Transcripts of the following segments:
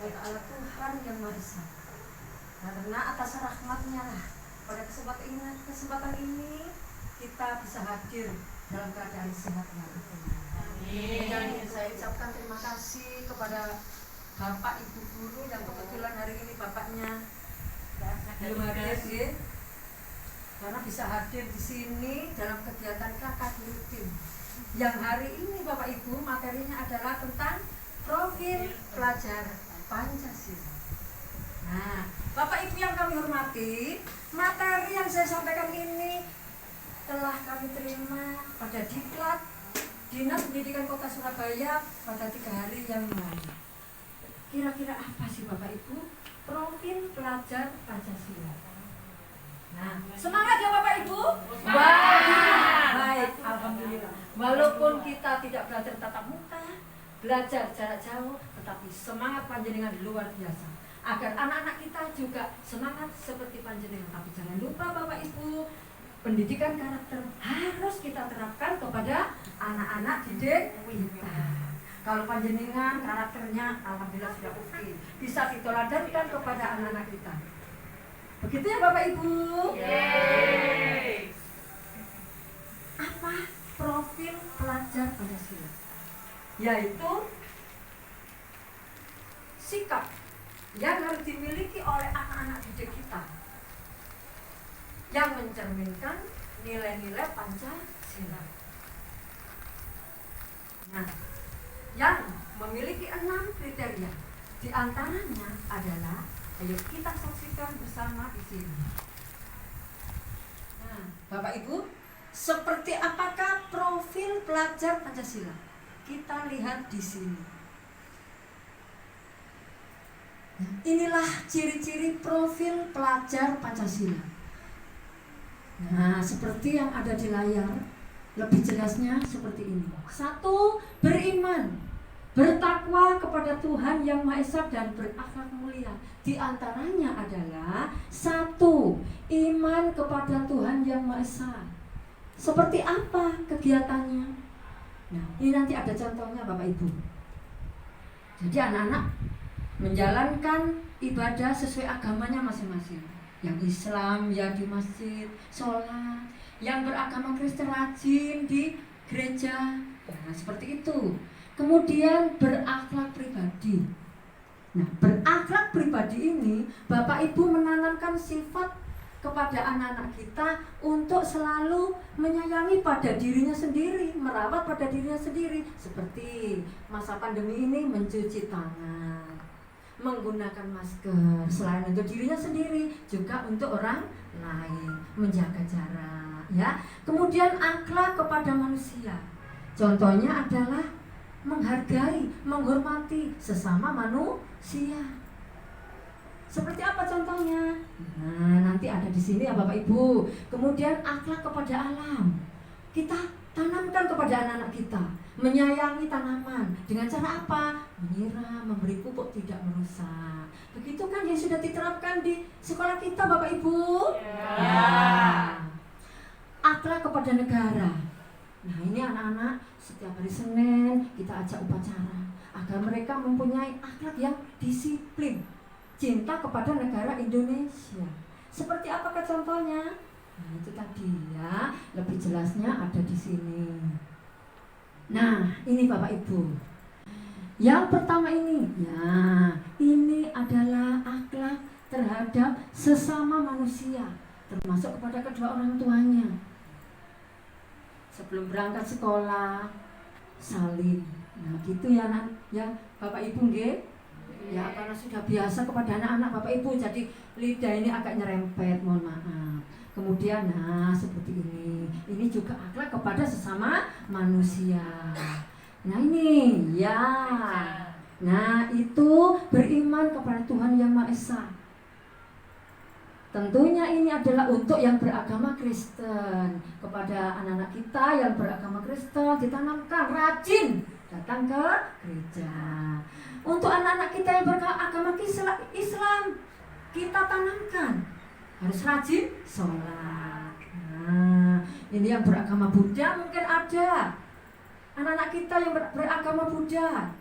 kepada Allah Tuhan yang Maha Esa. Karena atas rahmat-Nya lah pada kesempatan ini kita bisa hadir dalam keadaan sehat yang utuh. Dan saya ucapkan terima kasih kepada Bapak Ibu Guru yang kebetulan hari ini bapaknya belum hadir, karena bisa hadir di sini dalam kegiatan kakak rutin. Yang hari ini Bapak Ibu materinya adalah tentang profil pelajar Pancasila. Nah, Bapak Ibu yang kami hormati, materi yang saya sampaikan ini telah kami terima pada Diklat Dinas Pendidikan Kota Surabaya pada 3 hari yang lalu. Kira-kira apa sih Bapak Ibu profil pelajar Pancasila? Nah, semangat ya Bapak Ibu. Baik, alhamdulillah. Walaupun kita tidak belajar tatap muka, belajar jarak jauh, tetapi semangat panjenengan luar biasa. Agar anak-anak kita juga semangat seperti panjenengan. Tapi jangan lupa Bapak Ibu, pendidikan karakter harus kita terapkan kepada anak-anak didik kita. Kalau panjenengan karakternya alhamdulillah sudah oke, bisa diteladankan kepada anak-anak kita. Begitu ya Bapak Ibu? Yeay. Apa profil pelajar Pancasila? Yaitu sikap yang harus dimiliki oleh anak-anak didik kita yang mencerminkan nilai-nilai Pancasila. Nah, yang memiliki 6 kriteria. Di antaranya adalah, ayo kita saksikan bersama di sini. Nah, Bapak Ibu, seperti apakah profil pelajar Pancasila? Kita lihat di sini. Inilah ciri-ciri profil pelajar Pancasila. Nah, seperti yang ada di layar, lebih jelasnya seperti ini. 1. Beriman, bertakwa kepada Tuhan yang Maha Esa dan berakhlak mulia. Di antaranya adalah 1. Iman kepada Tuhan yang Maha Esa. Seperti apa kegiatannya? Nah, ini nanti ada contohnya Bapak Ibu. Jadi anak-anak menjalankan ibadah sesuai agamanya masing-masing. Yang Islam ya di masjid, sholat. Yang beragama Kristen rajin di gereja. Nah, seperti itu. Kemudian berakhlak pribadi. Nah, berakhlak pribadi ini Bapak Ibu menanamkan sifat kepada anak-anak kita untuk selalu menyayangi pada dirinya sendiri, merawat pada dirinya sendiri. Seperti masa pandemi ini mencuci tangan, menggunakan masker, selain untuk dirinya sendiri juga untuk orang lain, menjaga jarak, ya. Kemudian akhlak kepada manusia. Contohnya adalah menghargai, menghormati sesama manusia. Seperti apa contohnya? Nah, nanti ada di sini ya Bapak Ibu. Kemudian akhlak kepada alam. Kita tanamkan kepada anak-anak kita, menyayangi tanaman. Dengan cara apa? Menyiram, memberi pupuk, tidak merusak. Begitu kan yang sudah diterapkan di sekolah kita Bapak Ibu? Ya. Akhlak kepada negara. Nah, ini anak-anak setiap hari Senin kita ajak upacara agar mereka mempunyai akhlak yang disiplin, cinta kepada negara Indonesia. Seperti apakah contohnya? Nah, itu tadi ya, lebih jelasnya ada di sini. Nah, ini Bapak Ibu. Yang pertama ini, ya, ini adalah akhlak terhadap sesama manusia, termasuk kepada kedua orang tuanya. Sebelum berangkat sekolah, salim. Nah, gitu ya, yang Bapak Ibu nggih? Ya, karena sudah biasa kepada anak-anak Bapak Ibu, jadi lidah ini agak nyerempet, mohon maaf. Kemudian, nah seperti ini. Ini juga akhlak kepada sesama manusia. Nah ini, ya. Nah itu beriman kepada Tuhan yang Maha Esa. Tentunya ini adalah untuk yang beragama Kristen. Kepada anak-anak kita yang beragama Kristen ditanamkan rajin datang ke gereja. Untuk anak-anak kita yang beragama Islam, kita tanamkan harus rajin sholat. Nah, ini yang beragama Buddha mungkin ada. Anak-anak kita yang beragama Buddha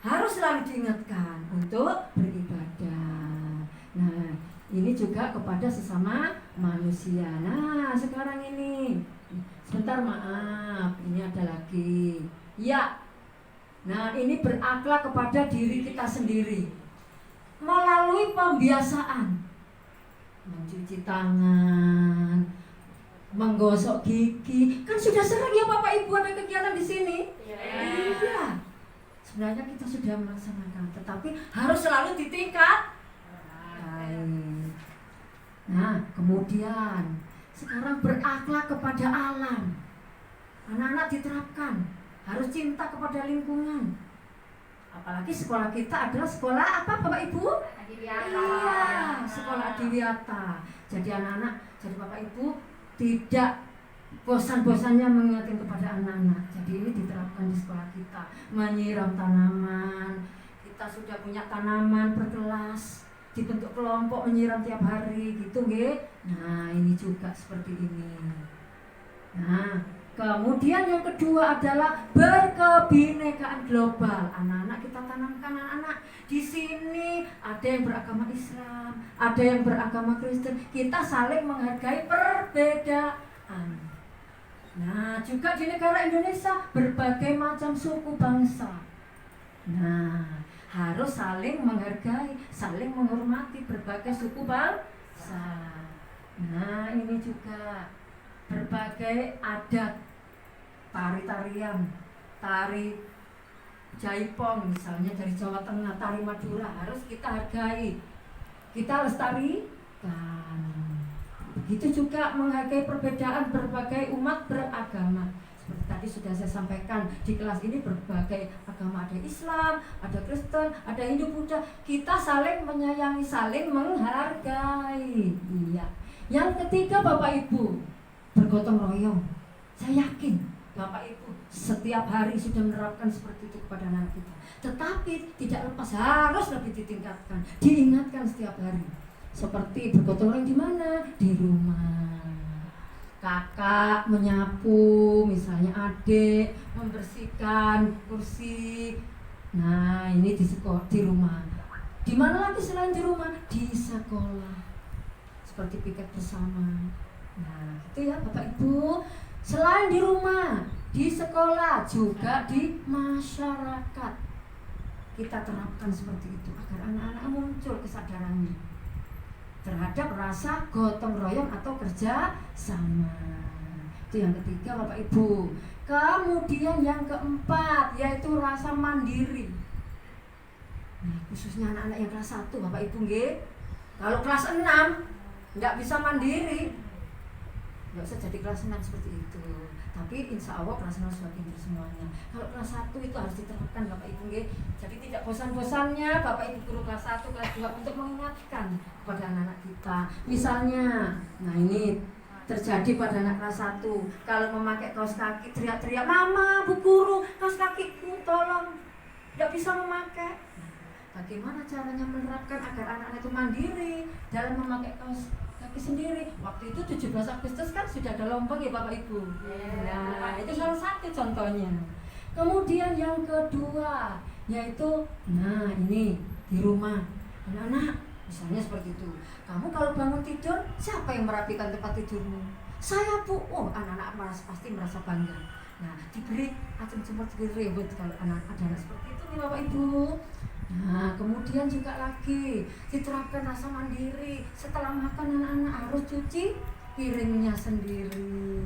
harus selalu diingatkan untuk beribadah. Nah, ini juga kepada sesama manusia. Nah, sekarang ini sebentar, maaf, ini ada lagi. Ya. Nah, ini berakhlak kepada diri kita sendiri melalui pembiasaan, mencuci tangan, menggosok gigi. Kan sudah sering ya Bapak Ibu ada kegiatan di sini? Iya. Sebenarnya kita sudah melaksanakan, tetapi harus selalu ditingkatkan. Nah, kemudian sekarang berakhlak kepada alam. Anak-anak diterapkan harus cinta kepada lingkungan. Apalagi sekolah kita adalah sekolah apa Bapak Ibu? Adiwiyata. Iya, sekolah Adiwiyata. Jadi anak-anak, jadi Bapak Ibu tidak bosan-bosannya mengingatkan kepada anak-anak. Jadi ini diterapkan di sekolah kita. Menyiram tanaman. Kita sudah punya tanaman per kelas, dibentuk kelompok menyiram tiap hari gitu nggih. Nah, ini juga seperti ini. Nah, kemudian yang kedua adalah berkebinekaan global. Anak-anak kita tanamkan, anak-anak di sini ada yang beragama Islam, ada yang beragama Kristen. Kita saling menghargai perbedaan. Nah, juga di negara Indonesia berbagai macam suku bangsa. Nah, harus saling menghargai, saling menghormati berbagai suku bangsa. Nah, ini juga berbagai adat, tari-tarian, tari jaipong misalnya dari Jawa Tengah, tari Madura harus kita hargai, kita lestarikan. Begitu juga menghargai perbedaan berbagai umat beragama. Seperti tadi sudah saya sampaikan, di kelas ini berbagai agama, ada Islam, ada Kristen, ada Hindu, Buddha. Kita saling menyayangi, saling menghargai. Iya. Yang ketiga Bapak Ibu, bergotong royong. Saya yakin Bapak Ibu setiap hari sudah menerapkan seperti itu kepada anak kita. Tetapi tidak lepas, harus lebih ditingkatkan, diingatkan setiap hari. Seperti bergotong royong di mana? Di rumah. Kakak menyapu, misalnya adik membersihkan kursi. Nah, ini di sekolah, di rumah. Di mana lagi selain di rumah? Di sekolah. Seperti piket bersama. Nah, itu ya Bapak Ibu. Selain di rumah, di sekolah, juga di masyarakat. Kita terapkan seperti itu agar anak-anak muncul kesadarannya terhadap rasa gotong royong atau kerja sama. Itu yang ketiga Bapak Ibu. Kemudian yang keempat yaitu rasa mandiri. Nah, khususnya anak-anak yang kelas 1 Bapak Ibu nggih. Kalau kelas 6 enggak bisa mandiri, enggak usah jadi kelas 6 seperti itu. Tapi insya Allah kelas 6 sudah pintar semuanya. Kalau kelas 1 itu harus diterapkan Bapak Ibu nggih. Jadi tidak bosan-bosannya Bapak Ibu guru kelas 1, kelas 2 untuk mengingatkan kepada anak-anak kita. Misalnya, nah ini terjadi pada anak kelas 1. Kalau memakai kaos kaki teriak-teriak, "Mama, Bu Guru, kaos kakiku tolong." Tidak bisa memakai. Bagaimana caranya menerapkan agar anak-anak itu mandiri dalam memakai kaos kaki sendiri? Waktu itu 17 Agustus kan sudah ada lomba ya Bapak Ibu. Nah, itu salah satu contohnya. Kemudian yang kedua yaitu, nah ini di rumah. Anak-anak misalnya seperti itu. Kamu kalau bangun tidur, siapa yang merapikan tempat tidurmu? Saya Bu. Oh, anak-anak pasti merasa bangga. Nah, diberi acung jempol ribut kalau ada anak seperti itu nih Bapak Ibu. Nah, kemudian juga lagi diterapkan rasa mandiri. Setelah makan anak-anak harus cuci piringnya sendiri.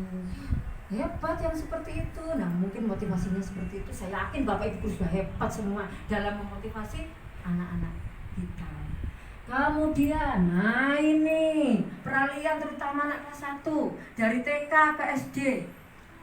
Hebat yang seperti itu. Nah, mungkin motivasinya seperti itu. Saya yakin Bapak Ibu sudah hebat semua dalam memotivasi anak-anak kita. Kemudian, nah ini peralihan terutama anak kelas 1 dari TK ke SD.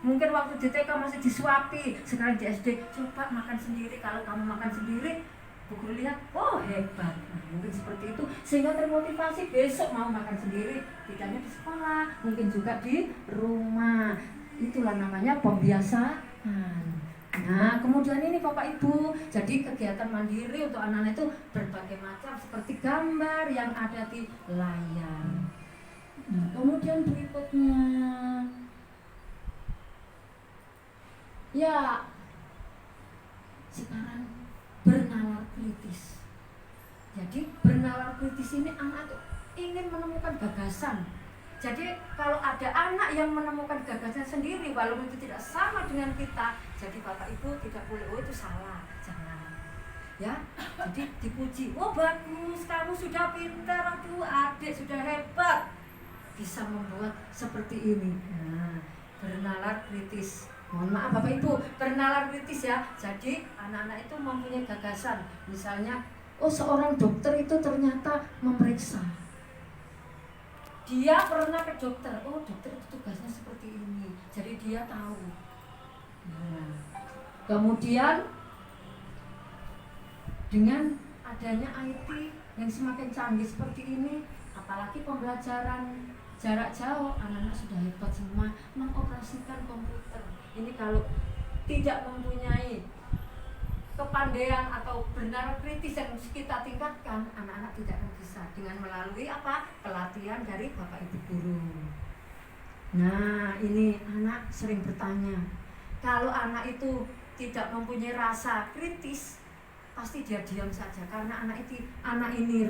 Mungkin waktu di TK masih disuapi, sekarang di SD coba makan sendiri. Kalau kamu makan sendiri, Bu Guru lihat, oh hebat. Nah, mungkin seperti itu sehingga termotivasi besok mau makan sendiri, tidak hanya di sekolah, mungkin juga di rumah. Itulah namanya pembiasaan. Nah, kemudian ini Bapak Ibu, jadi kegiatan mandiri untuk anak-anak itu berbagai macam seperti gambar yang ada di layar. Nah, kemudian berikutnya, ya sekarang kritis. Jadi bernalar kritis ini anak itu ingin menemukan gagasan. Jadi kalau ada anak yang menemukan gagasan sendiri walaupun itu tidak sama dengan kita, jadi Bapak Ibu tidak boleh, oh itu salah, jangan. Ya, jadi dipuji, oh bagus, kamu sudah pintar, aduh adik sudah hebat, bisa membuat seperti ini. Nah, bernalar kritis. Mohon maaf Bapak Ibu, bernalar kritis ya. Jadi anak-anak itu mempunyai gagasan. Misalnya, oh seorang dokter itu ternyata memeriksa. Dia pernah ke dokter, oh dokter itu tugasnya seperti ini. Jadi dia tahu. Nah, kemudian dengan adanya IT yang semakin canggih seperti ini, apalagi pembelajaran jarak jauh, anak-anak sudah hebat semua mengoperasikan komputer. Ini kalau tidak mempunyai kepandaian atau bernalar kritis yang kita tingkatkan, anak-anak tidak akan bisa dengan melalui apa? Pelatihan dari Bapak Ibu guru. Nah, ini anak sering bertanya, kalau anak itu tidak mempunyai rasa kritis, pasti dia diam saja karena anak ini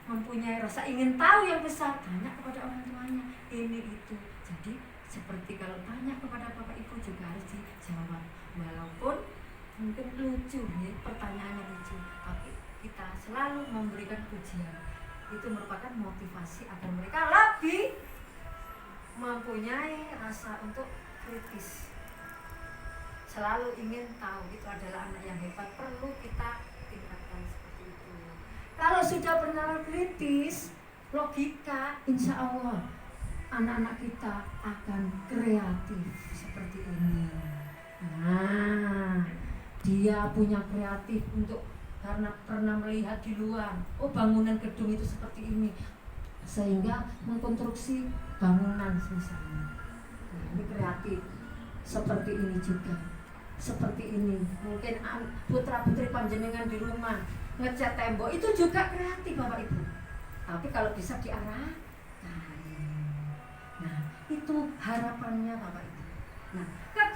mempunyai rasa ingin tahu yang besar, tanya kepada orang tuanya ini itu. Jadi seperti kalau tanya kepada Bapak Ibu juga harus dijawab, walaupun mungkin lucu ya, pertanyaannya lucu, tapi kita selalu memberikan pujian. Itu merupakan motivasi agar mereka lebih mempunyai rasa untuk kritis, selalu ingin tahu. Itu adalah anak yang hebat, perlu kita tingkatkan seperti itu. Kalau sudah bernalar kritis, logika, insya Allah anak-anak kita akan kreatif seperti ini. Nah, dia punya kreatif untuk karena pernah melihat di luar, oh bangunan gedung itu seperti ini, sehingga mengkonstruksi bangunan misalnya. Nah, ini kreatif. Seperti ini juga, seperti ini. Mungkin putra putri panjenengan di rumah ngecat tembok, itu juga kreatif Bapak Ibu. Tapi kalau bisa diarahkan. Nah, itu harapannya Bapak Ibu. Nah,